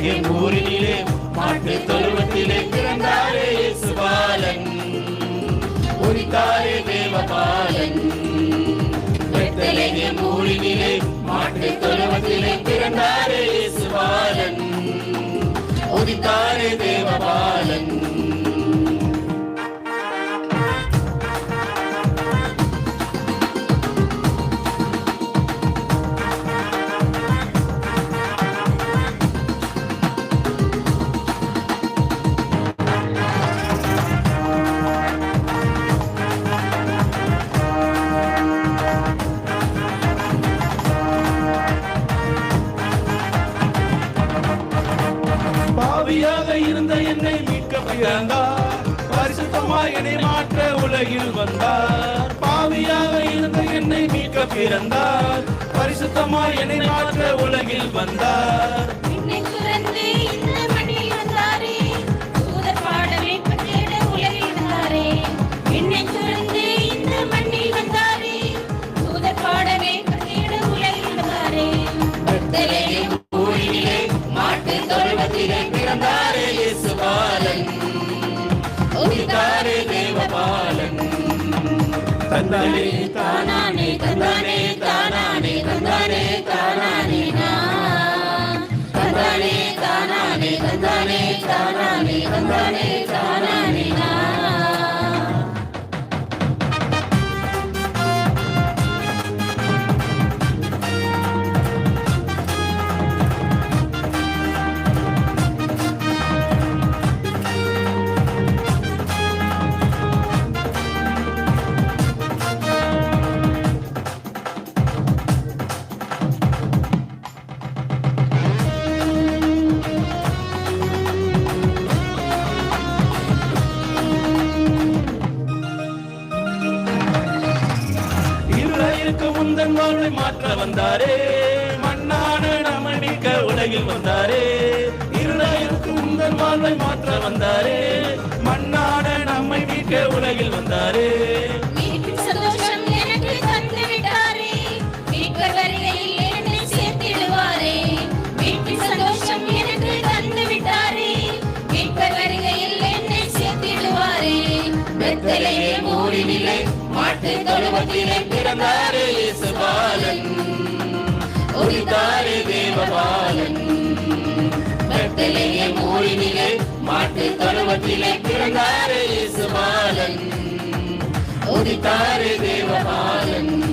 Bethlehem ஊரினிலே மாட்டு தொழுவத்திலே பிறந்தாரே இயேசுபாலன். உதித்தாரே Devabalan. Bethlehem ஊரினிலே மாட்டு தொழுவத்திலே பிறந்தாரே இயேசுபாலன். உதித்தாரே தேவபாலன். பாவியாக இருந்த என்னை மீட்க பிறந்தார். பரிசுத்தமாய் என்னை மாற்ற உலகில் வந்தார். பாவியாக இருந்த என்னை மீட்க பிறந்தார். பரிசுத்தமாய் என்னை மாற்ற உலகில் வந்தார். மாட்டு தொழுவத்திலே பிறந்தாரே இயேசுபாலன். உதித்தாரே தேவபாலன். தந்தானே தானானே தந்தானே தானானே தந்தானே தானானே தந்தானே தானானே தந்தானே தானானே தந்தானே தானானே முந்தன் வாழ்வை மாற்ற வந்தாரே. மண்ணான நம்மை மீட்க உலகில் வந்தாரே. இருளாயிருக்கு முந்தன் வாழ்வை மாற்ற வந்தாரே. மண்ணான நம்மை மீட்க உலகில் வந்தாரே. சந்தோஷம் எனக்கு தந்து விட்டாரே. மீட்பர் வருகையில் என்னை சேர்த்திடுவாரே. மீட்பின் சந்தோஷம் எனக்கு தந்து விட்டாரே. மீட்பர் வருகையில் என்னை சேர்த்திடுவாரே. பெத்லகேம் ஊரினிலே மாட்டு தொழுவத்திலே பிறந்தாரே இயேசுபாலன். உதித்தாரே தேவபாலன். பெத்லகேம் ஊரினிலே மாட்டு தொழுவத்திலே பிறந்தாரே இயேசுபாலன். உதித்தாரே தேவபாலன்.